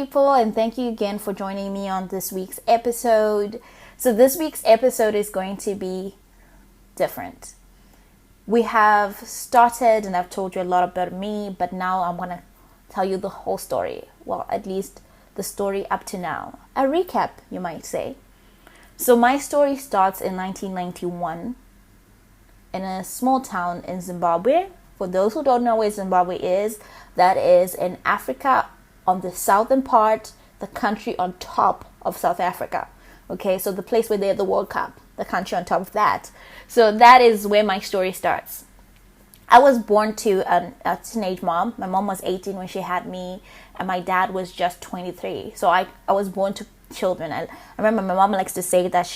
people, and thank you again for joining me on this week's episode. So this week's episode is going to be different. We have started, and I've told you a lot about me, but now I'm going to tell you the whole story. Well, at least the story up to now. A recap, you might say. So my story starts in 1991 in a small town in Zimbabwe. For those who don't know where Zimbabwe is, that is in Africa, on the southern part, the country on top of South Africa. Okay, so the place where they had the World Cup, the country on top of that. So that is where my story starts. I was born to a teenage mom. My mom was 18 when she had me, and my dad was just 23. So I was born to children. I remember my mom likes to say that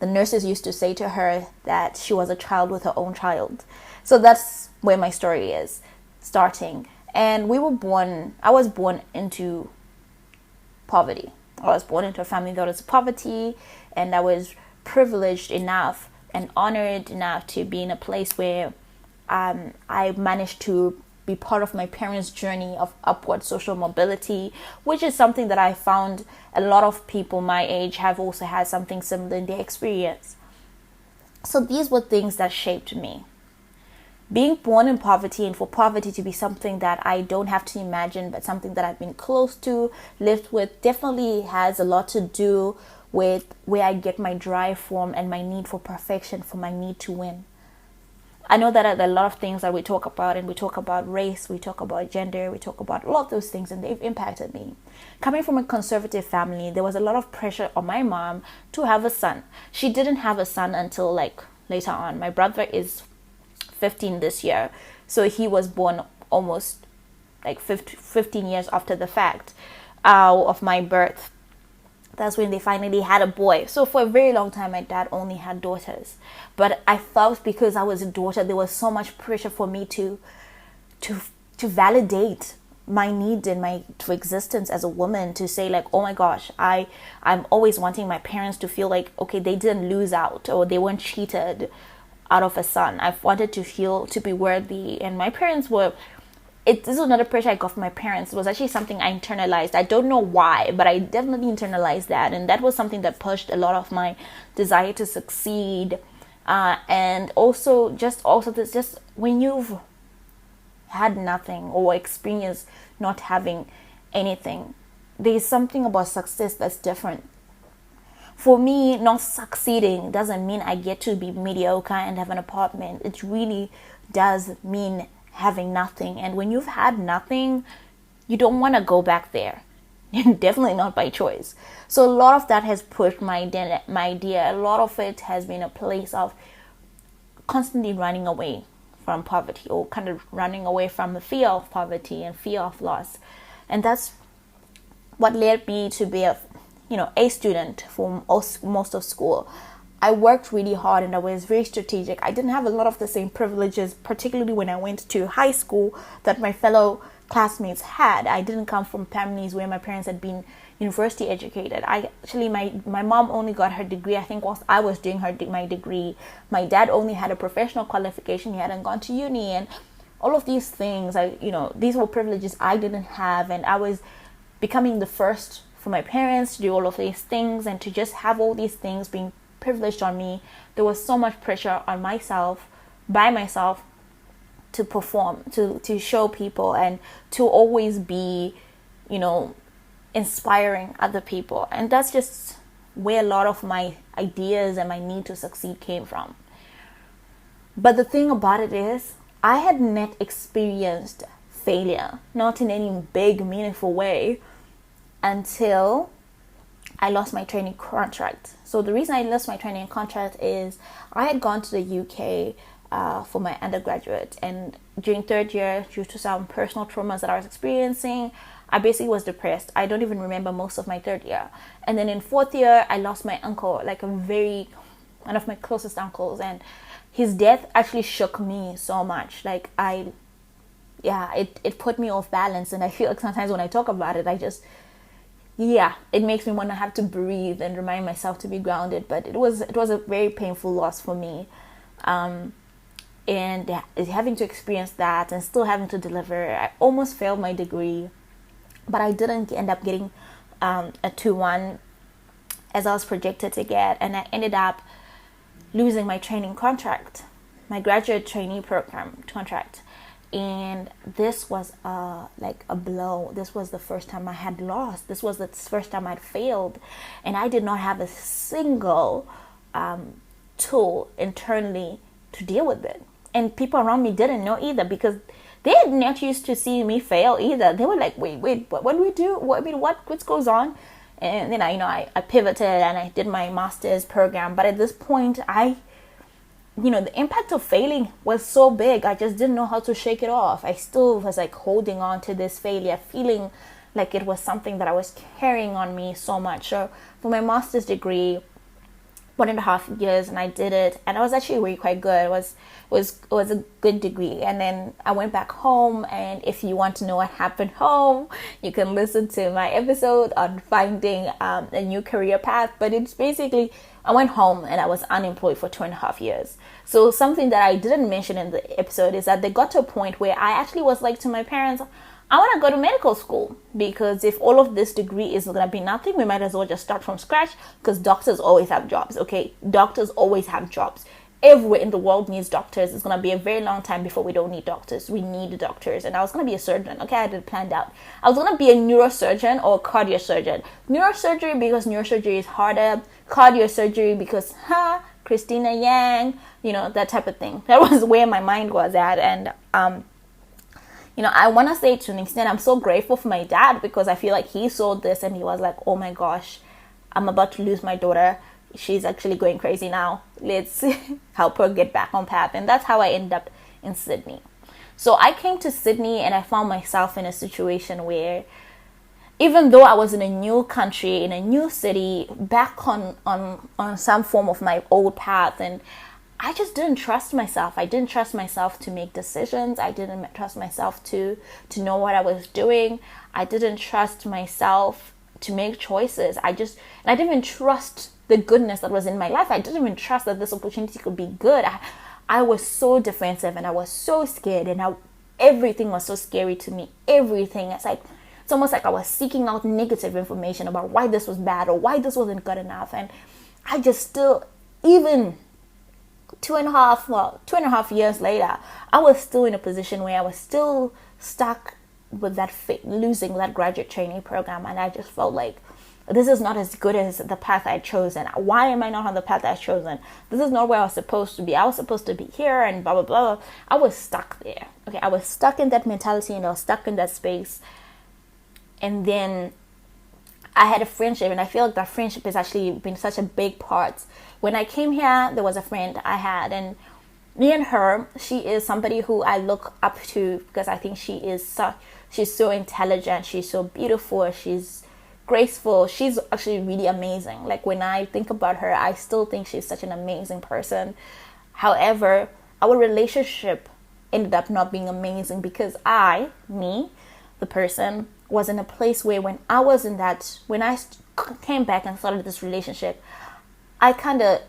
the nurses used to say to her that she was a child with her own child. So that's where my story is starting. And I was born into poverty. I was born into a family that was poverty, and I was privileged enough and honored enough to be in a place where I managed to be part of my parents' journey of upward social mobility, which is something that I found a lot of people my age have also had something similar in their experience. So these were things that shaped me. Being born in poverty, and for poverty to be something that I don't have to imagine, but something that I've been close to, lived with, definitely has a lot to do with where I get my drive from and my need for perfection, for my need to win. I know that there are a lot of things that we talk about, and we talk about race, we talk about gender, we talk about a lot of those things, and they've impacted me. Coming from a conservative family, there was a lot of pressure on my mom to have a son. She didn't have a son until later on. My brother is 15 this year, so he was born almost 15 years after the fact of my birth. That's when they finally had a boy. So for a very long time, my dad only had daughters, but I felt because I was a daughter, there was so much pressure for me to validate my need and my existence as a woman, to say oh my gosh, I'm always wanting my parents to feel like, okay, they didn't lose out or they weren't cheated out of a son. I wanted to be worthy, and my parents were. This is another pressure I got from my parents. It was actually something I internalized. I don't know why, but I definitely internalized that, and that was something that pushed a lot of my desire to succeed, and also this when you've had nothing or experienced not having anything, there's something about success that's different. For me, not succeeding doesn't mean I get to be mediocre and have an apartment. It really does mean having nothing. And when you've had nothing, you don't want to go back there. Definitely not by choice. So a lot of that has pushed my idea. A lot of it has been a place of constantly running away from poverty, or kind of running away from the fear of poverty and fear of loss. And that's what led me to be a student for most of school. I worked really hard and I was very strategic. I didn't have a lot of the same privileges, particularly when I went to high school, that my fellow classmates had. I didn't come from families where my parents had been university educated. My mom only got her degree, I think, whilst I was doing my degree. My dad only had a professional qualification. He hadn't gone to uni, and all of these things, these were privileges I didn't have, and I was becoming the first for my parents to do all of these things, and to just have all these things being privileged on me. There was so much pressure on by myself to perform, to show people, and to always be inspiring other people. And that's just where a lot of my ideas and my need to succeed came from. But the thing about it is, I had not experienced failure, not in any big meaningful way, until I lost my training contract. So the reason I lost my training contract is I had gone to the UK for my undergraduate, and during third year, due to some personal traumas that I was experiencing, I basically was depressed. I don't even remember most of my third year. And then in fourth year, I lost my uncle, one of my closest uncles, and his death actually shook me so much. It put me off balance, and I feel like sometimes when I talk about it, it makes me want to have to breathe and remind myself to be grounded. But it was a very painful loss for me, and having to experience that and still having to deliver. I almost failed my degree. but I didn't end up getting a 2-1 as I was projected to get, and I ended up losing my training contract, my graduate trainee program contract. And this was like a blow. This was the first time I had lost. This was the first time I'd failed, and I did not have a single tool internally to deal with it. And people around me didn't know either, because they had not used to see me fail either. They were like, wait, what do we do? What goes on? And then I pivoted and I did my master's program. But at this point, the impact of failing was so big. I just didn't know how to shake it off. I still was like holding on to this failure, feeling like it was something that I was carrying on me so much. So for my master's degree, 1.5 years, and I did it, and I was actually really quite good. It was a good degree. And then I went back home, and if you want to know what happened home, you can listen to my episode on finding a new career path. But it's basically, I went home and I was unemployed for 2.5 years. So something that I didn't mention in the episode is that they got to a point where I actually was like to my parents, I want to go to medical school, because if all of this degree is going to be nothing, we might as well just start from scratch, because doctors always have jobs, okay? Doctors always have jobs. Everywhere in the world needs doctors. It's going to be a very long time before we don't need doctors. We need doctors. And I was going to be a surgeon, okay? I had it planned out. I was going to be a neurosurgeon or a cardiosurgeon. Neurosurgery because neurosurgery is harder. Cardiosurgery because, Christina Yang, that type of thing. That was where my mind was at. And, I want to say to an extent, I'm so grateful for my dad, because I feel like he saw this and he was like, oh my gosh, I'm about to lose my daughter. She's actually going crazy now. Let's help her get back on path. And that's how I ended up in Sydney. So I came to Sydney and I found myself in a situation where, even though I was in a new country, in a new city, back on some form of my old path, and I just didn't trust myself. I didn't trust myself to make decisions. I didn't trust myself to know what I was doing. I didn't trust myself to make choices. I didn't even trust the goodness that was in my life. I didn't even trust that this opportunity could be good. I was so defensive and I was so scared, and everything was so scary to me. Everything. It's almost like I was seeking out negative information about why this was bad or why this wasn't good enough. And I just still, even 2.5 years later, I was still in a position where I was still stuck with losing that graduate training program. And I just felt like this is not as good as the path I'd chosen. Why am I not on the path I'd chosen? This is not where I was supposed to be. I was supposed to be here and blah, blah, blah. I was stuck there. Okay, I was stuck in that mentality and I was stuck in that space. And then I had a friendship, and I feel like that friendship has actually been such a big part. When I came here, there was a friend I had, and me and her, she is somebody who I look up to, because I think she's so intelligent, she's so beautiful, she's graceful, she's actually really amazing. Like, when I think about her, I still think she's such an amazing person. However, our relationship ended up not being amazing, because the person, was in a place where when I came back and started this relationship, I kind of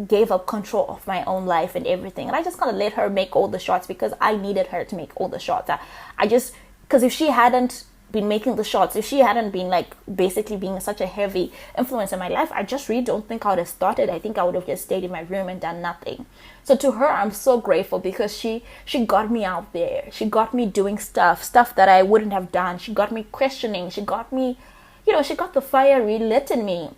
gave up control of my own life and everything. And I just kind of let her make all the shots, because I needed her to make all the shots. Because if she hadn't been making the shots, if she hadn't been basically being such a heavy influence in my life, I just really don't think I would have started. I think I would have just stayed in my room and done nothing. So to her, I'm so grateful, because she got me out there. She got me doing stuff that I wouldn't have done. She got me questioning. She got me, she got the fire relit in me.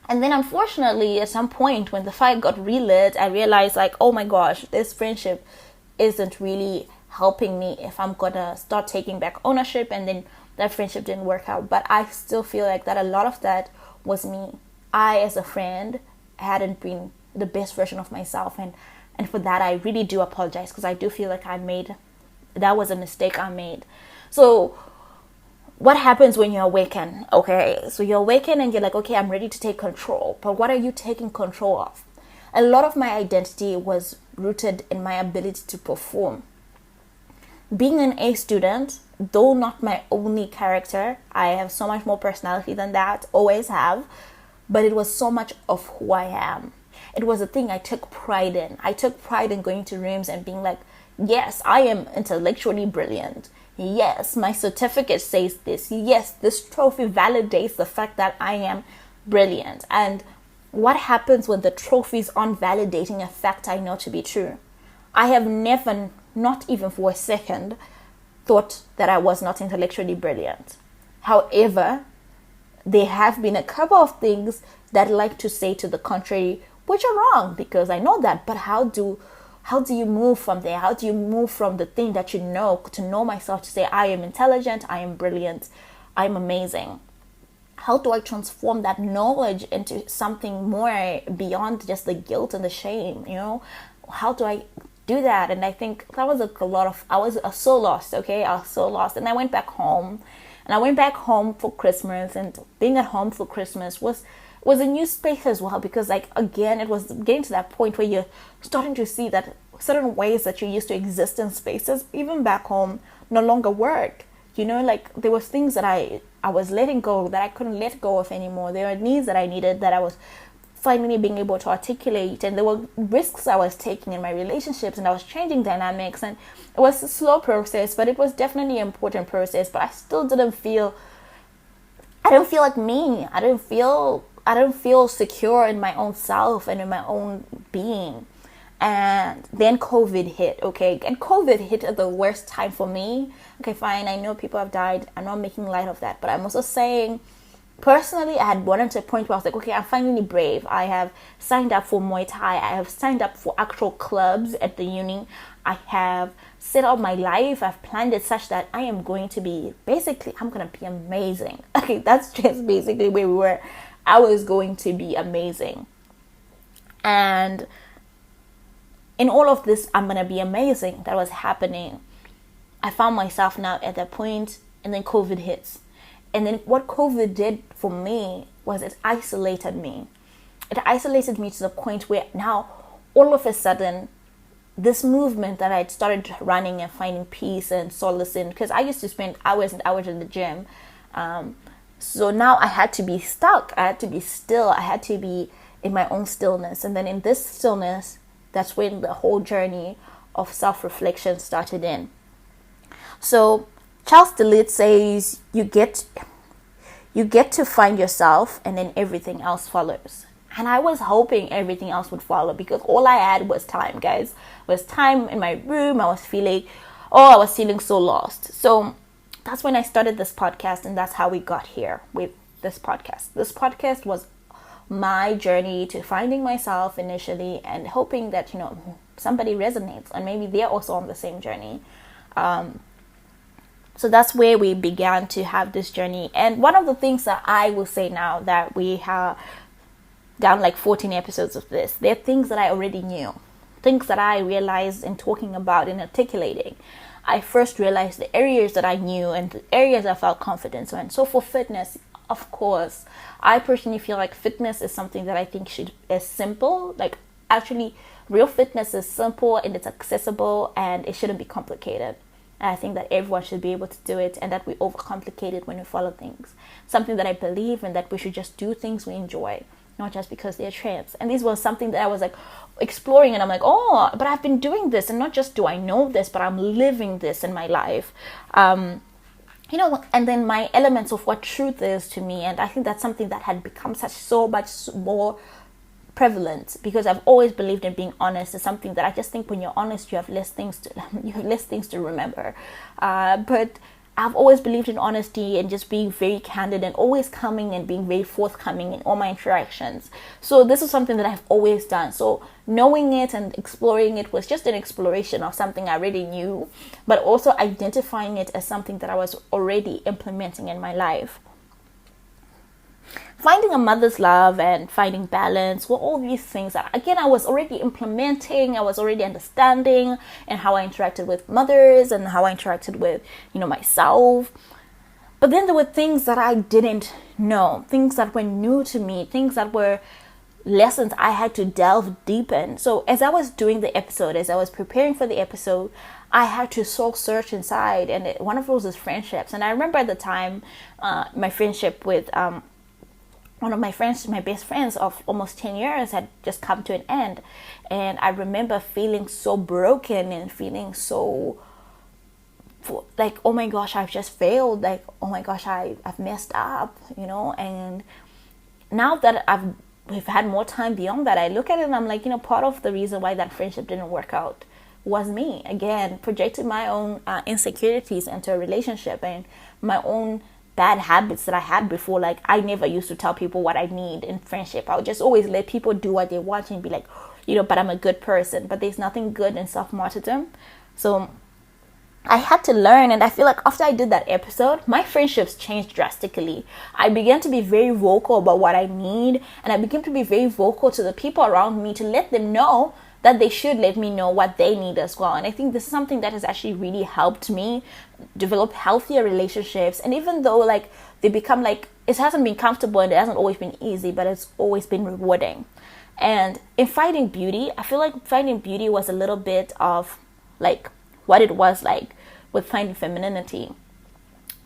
And then unfortunately, at some point when the fire got relit, I realized oh my gosh, this friendship isn't really helping me if I'm gonna start taking back ownership. And then that friendship didn't work out. But I still feel like that a lot of that was me. I, as a friend, hadn't been the best version of myself, and for that I really do apologize, because I do feel like that was a mistake I made. So what happens when you awaken? Okay, so you awaken and you're like, okay, I'm ready to take control. But what are you taking control of? A lot of my identity was rooted in my ability to perform. Being an A student, though not my only character, I have so much more personality than that, always have, but it was so much of who I am. It was a thing I took pride in. I took pride in going to rooms and being like, yes, I am intellectually brilliant. Yes, my certificate says this. Yes, this trophy validates the fact that I am brilliant. And what happens when the trophies aren't validating a fact I know to be true? I have never, not even for a second, thought that I was not intellectually brilliant. However, there have been a couple of things that I like to say to the contrary, which are wrong, because I know that. But how do you move from there? How do you move from the thing that you know to know myself, to say I am intelligent, I am brilliant, I am amazing? How do I transform that knowledge into something more beyond just the guilt and the shame? How do I do that? And I think that was I was so lost. Okay, I was so lost. And I went back home, for Christmas, and being at home for Christmas was a new space as well, because again, it was getting to that point where you're starting to see that certain ways that you used to exist in spaces, even back home, no longer work. There was things that I was letting go that I couldn't let go of anymore. There were needs that I needed that I was finally being able to articulate, and there were risks I was taking in my relationships, and I was changing dynamics, and it was a slow process, but it was definitely an important process. But I still didn't feel like me. I didn't feel secure in my own self and in my own being. And then COVID hit, okay? And COVID hit at the worst time for me. Okay, fine, I know people have died. I'm not making light of that. But I'm also saying, personally, I had gotten to a point where I was like, okay, I'm finally brave. I have signed up for Muay Thai. I have signed up for actual clubs at the uni. I have set out my life. I've planned it such that I am going to be, I'm going to be amazing. Okay, that's just basically where we were. I was going to be amazing. And in all of this, I'm going to be amazing, that was happening, I found myself now at that point, and then COVID hits. And then what COVID did for me was it isolated me. It isolated me to the point where now, all of a sudden, this movement that I'd started running and finding peace and solace in, because I used to spend hours and hours in the gym. So now I had to be stuck. I had to be still. I had to be in my own stillness. And then in this stillness, that's when the whole journey of self-reflection started in. So Charles DeLitt says you get to find yourself, and then everything else follows. And I was hoping everything else would follow, because all I had was time, guys. Was time in my room. I was feeling so lost. So that's when I started this podcast, and that's how we got here with this podcast. This podcast was my journey to finding myself initially, and hoping that somebody resonates, and maybe they're also on the same journey. So that's where we began to have this journey. And one of the things that I will say now, that we have done like 14 episodes of this, they're things that I already knew, things that I realized in talking about and articulating. I first realized the areas that I knew and the areas I felt confident in. So for fitness, of course, I personally feel like fitness is something that I think is simple. Like, actually, real fitness is simple and it's accessible, and it shouldn't be complicated. And I think that everyone should be able to do it, and that we overcomplicate it when we follow things. Something that I believe in, that we should just do things we enjoy, not just because they're trends. And this was something that I was like exploring, and I'm like, oh, but I've been doing this, and not just do I know this, but I'm living this in my life. And then my elements of what truth is to me. And I think that's something that had become so much more prevalent, because I've always believed in being honest. It's something that I just think when you're honest, you have less things to remember. But I've always believed in honesty and just being very candid, and always coming and being very forthcoming in all my interactions. So this is something that I've always done. So knowing it and exploring it was just an exploration of something I already knew, but also identifying it as something that I was already implementing in my life. Finding a mother's love and finding balance were all these things that, again, I was already implementing, I was already understanding, and how I interacted with mothers and how I interacted with, myself. But then there were things that I didn't know, things that were new to me, things that were lessons I had to delve deep in. So as I was doing the episode, as I was preparing for the episode, I had to soul search inside, and one of those is friendships. And I remember at the time, my friendship with one of my friends, my best friends of almost 10 years, had just come to an end. And I remember feeling so broken and feeling so for like, oh my gosh, I've just failed, like, oh my gosh, I've messed up, and now that we've had more time beyond that, I look at it and I'm like, part of the reason why that friendship didn't work out was me, again, projecting my own insecurities into a relationship and my own bad habits that I had before. Like, I never used to tell people what I need in friendship. I would just always let people do what they want and be like, but I'm a good person. But there's nothing good in self-martyrdom. So I had to learn, and I feel like after I did that episode, my friendships changed drastically. I began to be very vocal about what I need, and I began to be very vocal to the people around me to let them know that they should let me know what they need as well. And I think this is something that has actually really helped me develop healthier relationships. And even though like they become like, it hasn't been comfortable and it hasn't always been easy, but it's always been rewarding. And in finding beauty, I feel like finding beauty was a little bit of like what it was like with finding femininity.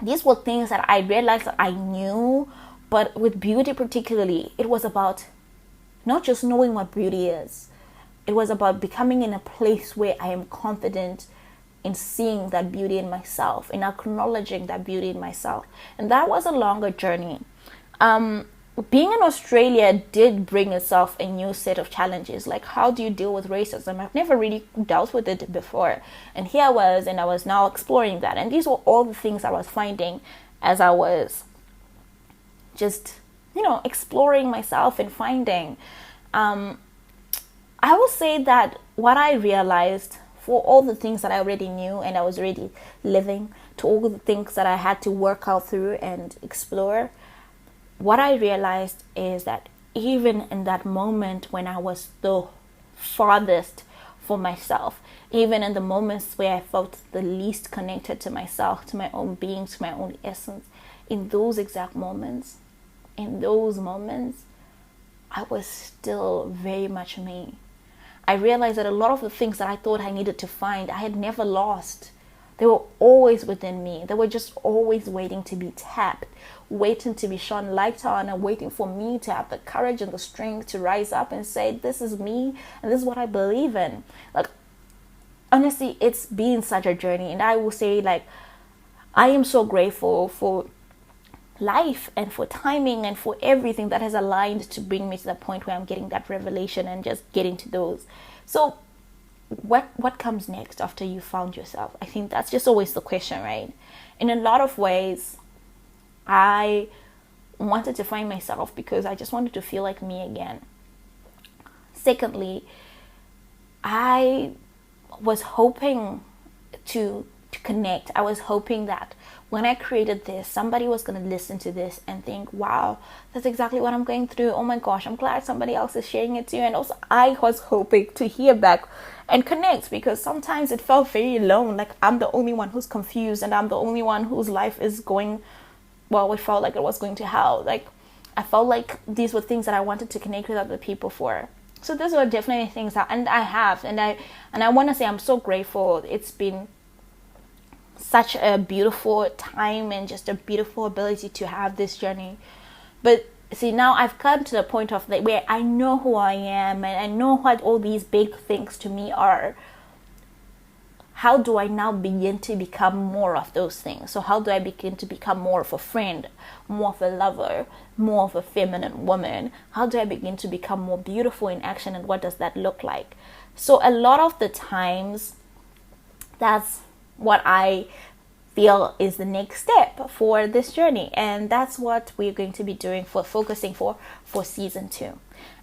These were things that I realized that I knew, but with beauty particularly, it was about not just knowing what beauty is. It was about becoming in a place where I am confident in seeing that beauty in myself, in acknowledging that beauty in myself. And that was a longer journey. Being in Australia did bring itself a new set of challenges. Like, how do you deal with racism? I've never really dealt with it before. And here I was now exploring that. And these were all the things I was finding as I was just, exploring myself and finding. I will say that what I realized, for all the things that I already knew and I was already living, to all the things that I had to work out through and explore, what I realized is that even in that moment when I was the farthest for myself, even in the moments where I felt the least connected to myself, to my own being, to my own essence, in those exact moments, I was still very much me. I realized that a lot of the things that I thought I needed to find, I had never lost. They were always within me. They were just always waiting to be tapped, waiting to be shone light on, and waiting for me to have the courage and the strength to rise up and say, this is me and this is what I believe in. Like, honestly, it's been such a journey. And I will say, like, I am so grateful for life and for timing and for everything that has aligned to bring me to the point where I'm getting that revelation and just getting to those. So what comes next after you found yourself? I think that's just always the question, right? In a lot of ways, I wanted to find myself because I just wanted to feel like me again. Secondly, I was hoping to connect. I was hoping that when I created this, somebody was going to listen to this and think, wow, that's exactly what I'm going through. Oh my gosh, I'm glad somebody else is sharing it too. And also I was hoping to hear back and connect, because sometimes it felt very alone. Like, I'm the only one who's confused and I'm the only one whose life is going, well, it felt like it was going to hell. Like, I felt like these were things that I wanted to connect with other people for. So those were definitely things that, and I have, and I want to say I'm so grateful. It's been such a beautiful time and just a beautiful ability to have this journey. But see, now I've come to the point of like where I know who I am and I know what all these big things to me are. How do I now begin to become more of those things? So how do I begin to become more of a friend, more of a lover, more of a feminine woman? How do I begin to become more beautiful in action, and what does that look like? So a lot of the times, that's what I feel is the next step for this journey, and that's what we're going to be doing focusing for season 2.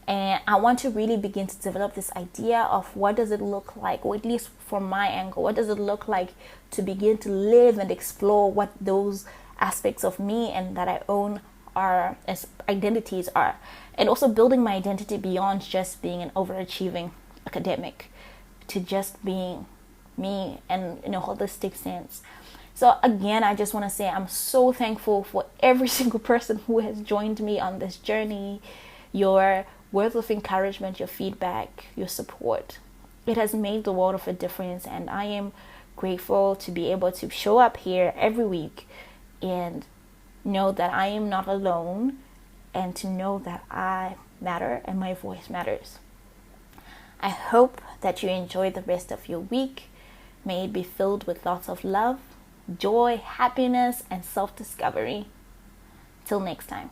And I want to really begin to develop this idea of what does it look like, or at least from my angle, what does it look like to begin to live and explore what those aspects of me and that I own are, as identities are, and also building my identity beyond just being an overachieving academic to just being me and in a holistic sense. So again, I just want to say I'm so thankful for every single person who has joined me on this journey. Your words of encouragement, your feedback, your support, it has made the world of a difference, and I am grateful to be able to show up here every week and know that I am not alone, and to know that I matter and my voice matters. I hope that you enjoy the rest of your week. May it be filled with lots of love, joy, happiness, and self-discovery. Till next time.